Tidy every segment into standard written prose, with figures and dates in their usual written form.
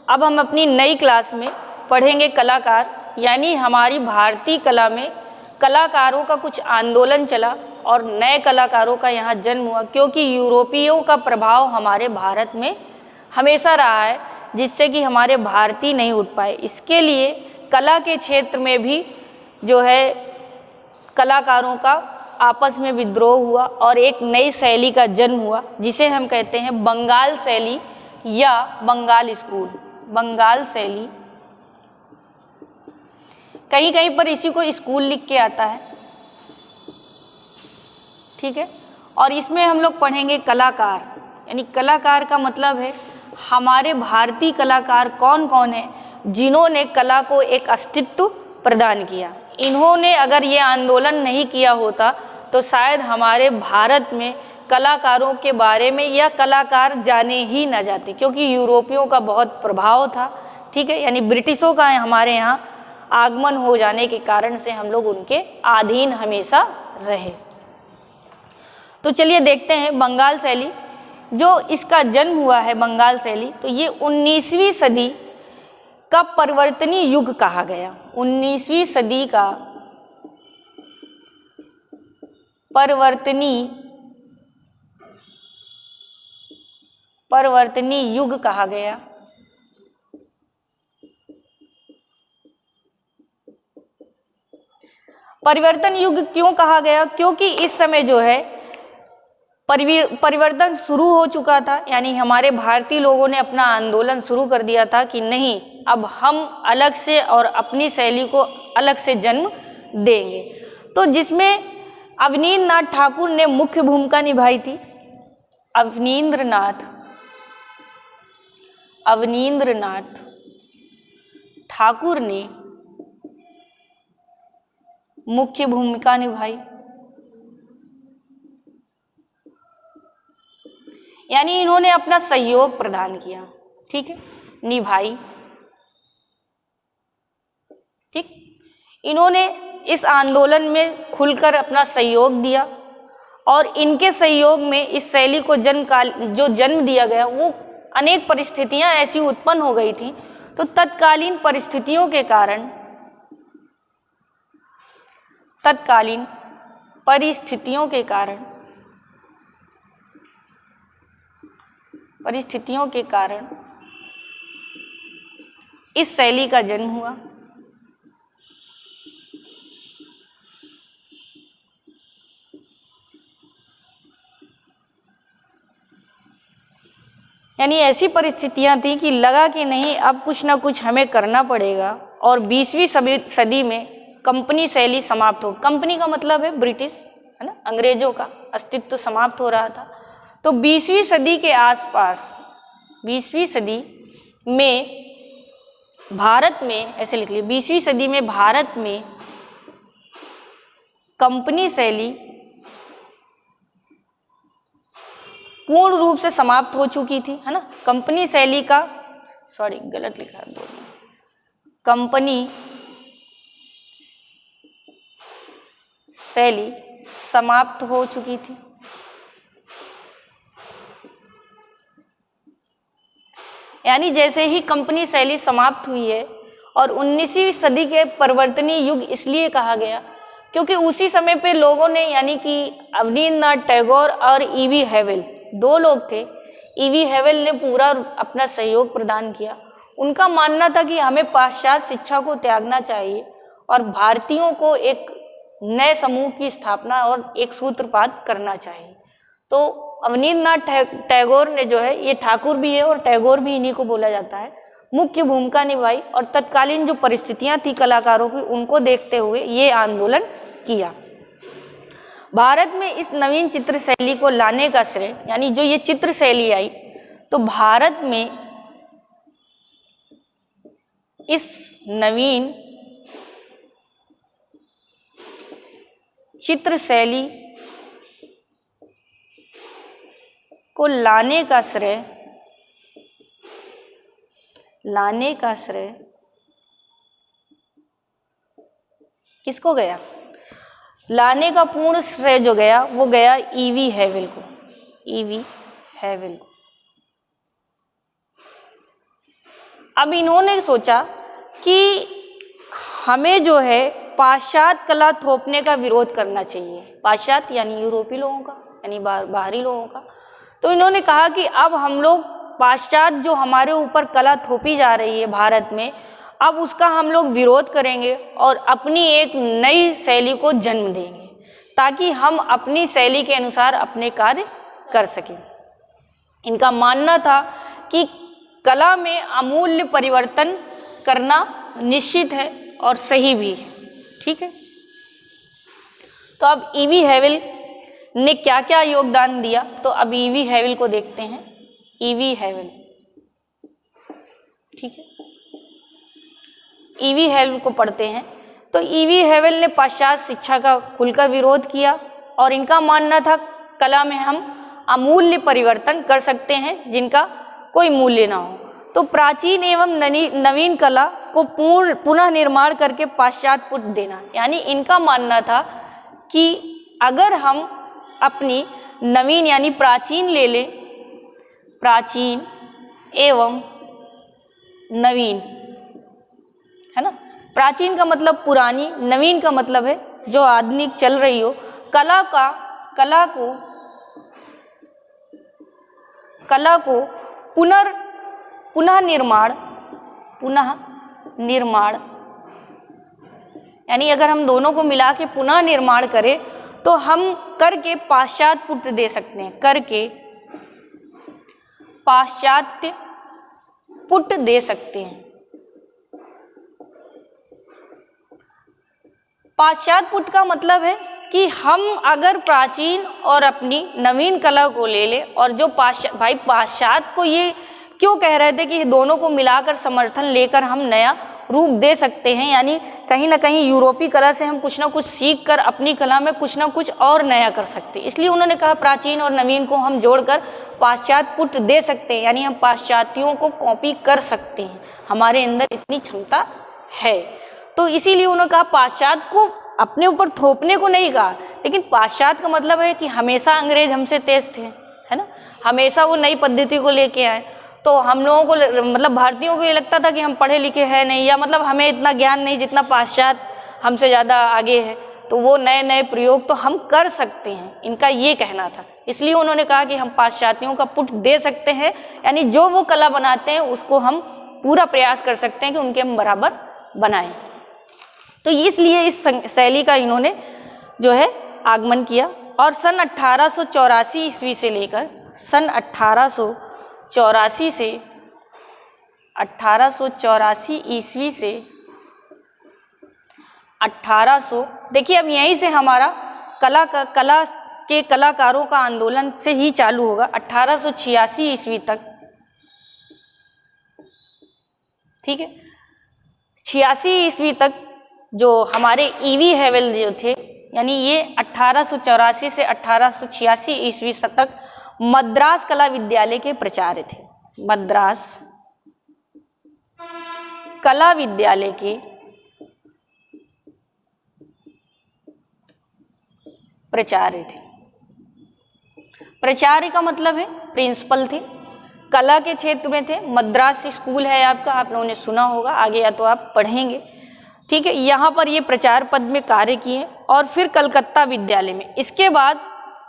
अब हम अपनी नई क्लास में पढ़ेंगे कलाकार, यानी हमारी भारतीय कला में कलाकारों का कुछ आंदोलन चला और नए कलाकारों का यहाँ जन्म हुआ, क्योंकि यूरोपियों का प्रभाव हमारे भारत में हमेशा रहा है, जिससे कि हमारे भारतीय नहीं उठ पाए। इसके लिए कला के क्षेत्र में भी जो है कलाकारों का आपस में विद्रोह हुआ और एक नई शैली का जन्म हुआ, जिसे हम कहते हैं बंगाल शैली या बंगाल स्कूल। बंगाल शैली, कहीं कहीं पर इसी को स्कूल लिख के आता है, ठीक है। और इसमें हम लोग पढ़ेंगे कलाकार, यानी कलाकार का मतलब है हमारे भारतीय कलाकार कौन कौन है जिन्होंने कला को एक अस्तित्व प्रदान किया। इन्होंने अगर ये आंदोलन नहीं किया होता तो शायद हमारे भारत में कलाकारों के बारे में या कलाकार जाने ही ना जाते, क्योंकि यूरोपियों का बहुत प्रभाव था, ठीक है। यानी ब्रिटिशों का हमारे यहाँ आगमन हो जाने के कारण से हम लोग उनके अधीन हमेशा रहे। तो चलिए देखते हैं बंगाल शैली, जो इसका जन्म हुआ है बंगाल शैली, तो ये 19वीं सदी का परिवर्तनीय युग कहा गया। 19वीं सदी का परिवर्तनीय युग कहा गया। परिवर्तन युग क्यों कहा गया? क्योंकि इस समय जो है परिवर्तन शुरू हो चुका था, यानी हमारे भारतीय लोगों ने अपना आंदोलन शुरू कर दिया था कि नहीं, अब हम अलग से और अपनी शैली को अलग से जन्म देंगे। तो जिसमें अवनींद्रनाथ ठाकुर ने मुख्य भूमिका निभाई थी। अवनींद्रनाथ ठाकुर ने मुख्य भूमिका निभाई, यानी इन्होंने अपना सहयोग प्रदान किया, ठीक है, निभाई, ठीक। इन्होंने इस आंदोलन में खुलकर अपना सहयोग दिया और इनके सहयोग में इस शैली को जो जन्म दिया गया, वो अनेक परिस्थितियां ऐसी उत्पन्न हो गई थी। तो तत्कालीन परिस्थितियों के कारण इस शैली का जन्म हुआ। यानी ऐसी परिस्थितियां थी कि लगा कि नहीं, अब कुछ ना कुछ हमें करना पड़ेगा। और 20वीं सदी में कंपनी शैली समाप्त हो। कंपनी का मतलब है ब्रिटिश, है ना, अंग्रेजों का अस्तित्व समाप्त हो रहा था। तो 20वीं सदी के आसपास, 20वीं सदी में भारत में, ऐसे लिख लीजिए, 20वीं सदी में भारत में कंपनी शैली पूर्ण रूप से समाप्त हो चुकी थी, है ना। कंपनी शैली का, सॉरी गलत लिखा है, कंपनी शैली समाप्त हो चुकी थी। यानी जैसे ही कंपनी शैली समाप्त हुई है, और 19वीं सदी के परिवर्तनीय युग इसलिए कहा गया क्योंकि उसी समय पे लोगों ने, यानी कि अवनींद्रनाथ टैगोर और ईवी हैवेल, दो लोग थे। ईवी हैवेल ने पूरा अपना सहयोग प्रदान किया। उनका मानना था कि हमें पाश्चात्य शिक्षा को त्यागना चाहिए और भारतीयों को एक नए समूह की स्थापना और एक सूत्रपात करना चाहिए। तो अवनींद्रनाथ टैगोर ने जो है, ये ठाकुर भी है और टैगोर भी इन्हीं को बोला जाता है, मुख्य भूमिका निभाई और तत्कालीन जो परिस्थितियां थी कलाकारों की, उनको देखते हुए ये आंदोलन किया। भारत में इस नवीन चित्र शैली को लाने का श्रेय, यानी जो ये चित्र शैली आई, तो भारत में इस नवीन चित्र शैली को लाने का श्रेय किसको गया? लाने का पूर्ण श्रेय जो गया वो गया ईवी हैवेल को। ईवी हैवेल को अब इन्होंने सोचा कि हमें जो है पाश्चात्य कला थोपने का विरोध करना चाहिए, पाश्चात्य यानी यूरोपीय लोगों का, यानी बाहरी लोगों का। तो इन्होंने कहा कि अब हम लोग पाश्चात्य जो हमारे ऊपर कला थोपी जा रही है भारत में, अब उसका हम लोग विरोध करेंगे और अपनी एक नई शैली को जन्म देंगे ताकि हम अपनी शैली के अनुसार अपने कार्य कर सकें। इनका मानना था कि कला में अमूल्य परिवर्तन करना निश्चित है और सही भी है। ठीक है, तो अब ईवी हैवेल ने क्या क्या योगदान दिया, तो अब ईवी हैवेल को देखते हैं। ईवी हैवेल, ठीक है, ईवी हैवेल को पढ़ते हैं। तो ईवी हैवेल ने पाश्चात्य शिक्षा का खुलकर विरोध किया और इनका मानना था कला में हम अमूल्य परिवर्तन कर सकते हैं जिनका कोई मूल्य ना हो। तो प्राचीन एवं नवीन कला को पुनः निर्माण करके पाश्चात्य पुट देना, यानी इनका मानना था कि अगर हम अपनी नवीन यानी प्राचीन ले लें, प्राचीन एवं नवीन, है ना, प्राचीन का मतलब पुरानी, नवीन का मतलब है जो आधुनिक चल रही हो, कला को पुनः निर्माण, यानी अगर हम दोनों को मिला के पुनः निर्माण करें तो हम करके पाश्चात्य पुट दे सकते हैं, करके पाश्चात्य पुट दे सकते हैं। पाश्चात्य पुट का मतलब है कि हम अगर प्राचीन और अपनी नवीन कला को ले लें और जो पाश्चात्य को ये क्यों कह रहे थे कि दोनों को मिलाकर समर्थन लेकर हम नया रूप दे सकते हैं, यानी कहीं ना कहीं यूरोपीय कला से हम कुछ ना कुछ सीख कर अपनी कला में कुछ ना कुछ और नया कर सकते हैं। इसलिए उन्होंने कहा प्राचीन और नवीन को हम जोड़कर पाश्चात्य पुट दे सकते हैं, यानी हम पाश्चात्यों को कॉपी कर सकते हैं, हमारे अंदर इतनी क्षमता है। तो इसीलिए उन्होंने कहा पाश्चात्य को अपने ऊपर थोपने को नहीं कहा, लेकिन पाश्चात्य का मतलब है कि हमेशा अंग्रेज हमसे तेज थे, है ना, हमेशा वो नई पद्धति को लेके आए। तो हम लोगों को मतलब भारतीयों को ये लगता था कि हम पढ़े लिखे हैं नहीं, या मतलब हमें इतना ज्ञान नहीं जितना पाश्चात्य हमसे ज़्यादा आगे है, तो वो नए नए प्रयोग तो हम कर सकते हैं, इनका ये कहना था। इसलिए उन्होंने कहा कि हम पाश्चात्यों का पुट दे सकते हैं, यानी जो वो कला बनाते हैं उसको हम पूरा प्रयास कर सकते हैं कि उनके हम बराबर बनाएं। तो इसलिए इस शैली का इन्होंने जो है आगमन किया और सन 1884 ईस्वी से लेकर सन 1884 ईस्वी से 1800, देखिए अब यहीं से हमारा कला के कलाकारों का आंदोलन से ही चालू होगा 1886 ईस्वी तक। ठीक है, 86 ईस्वी तक जो हमारे ईवी हैवेल जो थे, यानी ये 1884 से 1886 ईस्वी तक मद्रास कला विद्यालय के प्राचार्य थे। मद्रास कला विद्यालय के प्राचार्य थे। प्राचार्य का मतलब है प्रिंसिपल थे, कला के क्षेत्र में थे। मद्रास स्कूल है आपका, आप लोगों ने सुना होगा, आगे या तो आप पढ़ेंगे। ठीक है, यहाँ पर ये प्रचार पद में कार्य किए और फिर कलकत्ता विद्यालय में, इसके बाद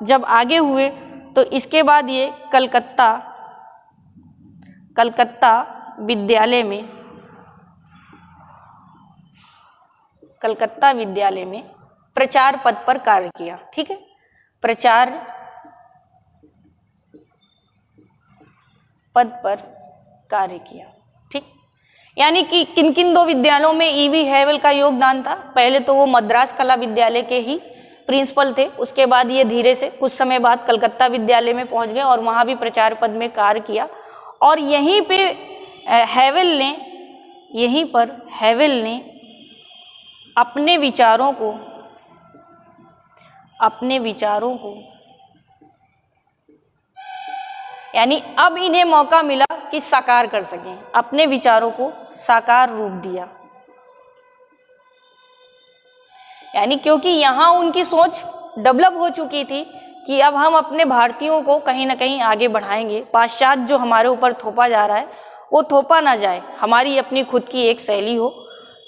जब आगे हुए तो इसके बाद ये कलकत्ता विद्यालय में प्रचार पद पर कार्य किया। ठीक है, प्रचार पद पर कार्य किया। ठीक, यानी कि किन किन दो विद्यालयों में ईवी हैवेल का योगदान था। पहले तो वो मद्रास कला विद्यालय के ही प्रिंसिपल थे, उसके बाद ये धीरे से कुछ समय बाद कलकत्ता विद्यालय में पहुंच गए और वहाँ भी प्रचार पद में कार्य किया। और यहीं पे हैवेल ने अपने विचारों को यानी अब इन्हें मौका मिला कि साकार कर सकें, अपने विचारों को साकार रूप दिया। यानी क्योंकि यहाँ उनकी सोच डेवलप हो चुकी थी कि अब हम अपने भारतीयों को कहीं ना कहीं आगे बढ़ाएंगे, पाश्चात्य जो हमारे ऊपर थोपा जा रहा है वो थोपा ना जाए, हमारी अपनी खुद की एक शैली हो।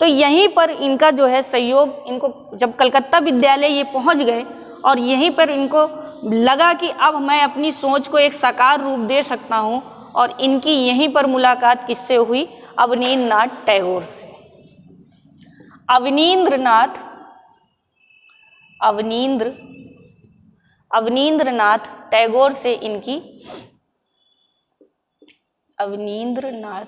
तो यहीं पर इनका जो है सहयोग, इनको जब कलकत्ता विद्यालय ये पहुंच गए और यहीं पर इनको लगा कि अब मैं अपनी सोच को एक साकार रूप दे सकता हूं, और इनकी यहीं पर मुलाकात किससे हुई? अवनींद्रनाथ टैगोर से। अवनींद्रनाथ टैगोर से इनकी अवनींद्रनाथ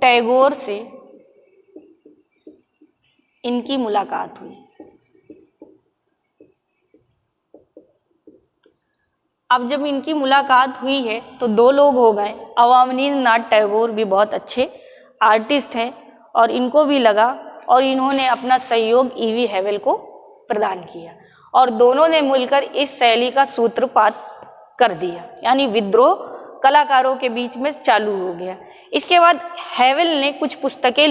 टैगोर से इनकी मुलाकात हुई। अब जब इनकी मुलाकात हुई है तो दो लोग हो गए। अवनींद्रनाथ टैगोर भी बहुत अच्छे आर्टिस्ट हैं और इनको भी लगा, और इन्होंने अपना सहयोग ईवी हैवेल को प्रदान किया और दोनों ने मिलकर इस शैली का सूत्रपात कर दिया, यानी विद्रोह कलाकारों के बीच में चालू हो गया। इसके बाद हैवेल ने कुछ पुस्तकें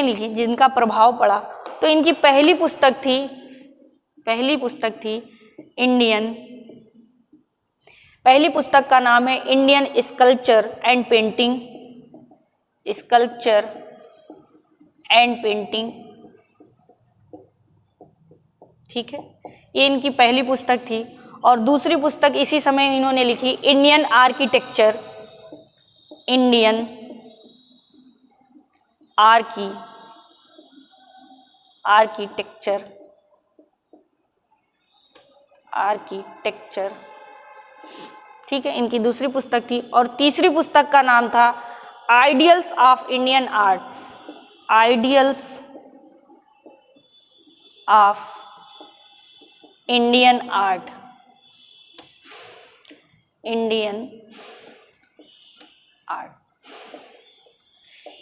लिखी जिनका प्रभाव पड़ा। तो इनकी पहली पुस्तक का नाम है इंडियन स्कल्पचर एंड पेंटिंग। ठीक है, ये इनकी पहली पुस्तक थी। और दूसरी पुस्तक इसी समय इन्होंने लिखी, इंडियन आर्किटेक्चर ठीक है, इनकी दूसरी पुस्तक थी। और तीसरी पुस्तक का नाम था आइडियल्स ऑफ इंडियन आर्ट।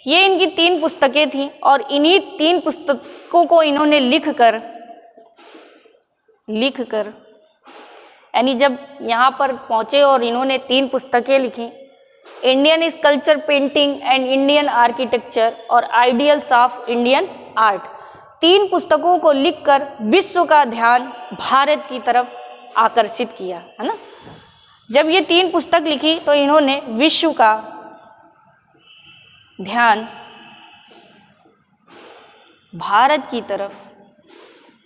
ये इनकी 3 पुस्तकें थीं और इन्हीं 3 पुस्तकों को इन्होंने लिखकर यानी जब यहाँ पर पहुँचे और इन्होंने 3 पुस्तकें लिखी, Indian sculpture painting and Indian architecture और आइडियल्स ऑफ इंडियन आर्ट, 3 पुस्तकों को लिखकर विश्व का ध्यान भारत की तरफ आकर्षित किया, है ना। जब ये 3 पुस्तक लिखी तो इन्होंने विश्व का ध्यान भारत की तरफ,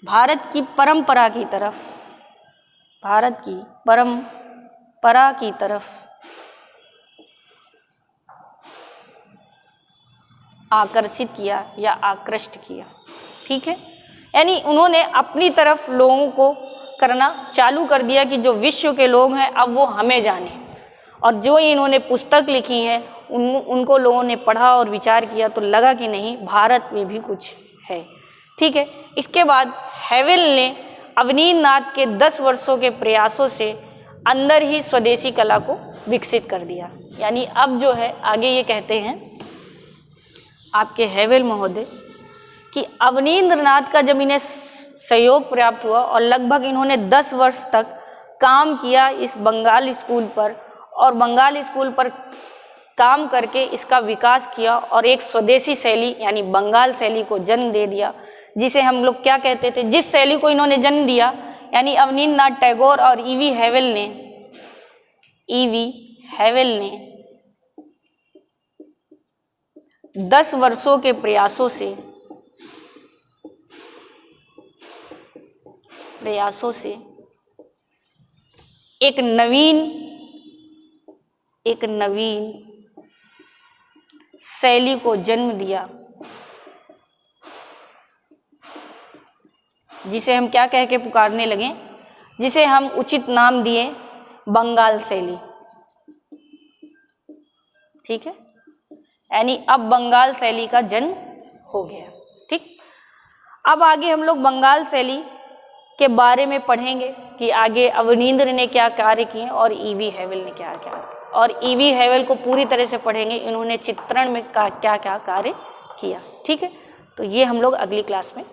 भारत की परंपरा की तरफ आकर्षित किया या आकृष्ट किया। ठीक है, यानी उन्होंने अपनी तरफ लोगों को करना चालू कर दिया कि जो विश्व के लोग हैं अब वो हमें जाने। और जो इन्होंने पुस्तक लिखी है उनको लोगों ने पढ़ा और विचार किया तो लगा कि नहीं, भारत में भी कुछ है। ठीक है, इसके बाद हैवेल ने अवनींद्रनाथ के 10 वर्षों के प्रयासों से अंदर ही स्वदेशी कला को विकसित कर दिया। यानी अब जो है आगे ये कहते हैं आपके हैवेल महोदय कि अवनींद्रनाथ का जब इन्हें सहयोग प्राप्त हुआ और लगभग इन्होंने 10 वर्ष तक काम किया इस बंगाल स्कूल पर, और बंगाल स्कूल पर काम करके इसका विकास किया और एक स्वदेशी शैली यानी बंगाल शैली को जन्म दे दिया, जिसे हम लोग क्या कहते थे, जिस शैली को इन्होंने जन्म दिया यानी अवनींद्रनाथ टैगोर और ईवी हैवेल ने 10 वर्षों के प्रयासों से एक नवीन शैली को जन्म दिया, जिसे हम क्या कह के पुकारने लगे, जिसे हम उचित नाम दिए बंगाल शैली। ठीक है, यानी अब बंगाल शैली का जन्म हो गया। ठीक, अब आगे हम लोग बंगाल शैली के बारे में पढ़ेंगे कि आगे अवनींद्र ने क्या कार्य किए और ईवी हैवेल ने क्या किया, और ईवी हैवेल को पूरी तरह से पढ़ेंगे, इन्होंने चित्रण में क्या क्या कार्य किया। ठीक है, तो ये हम लोग अगली क्लास में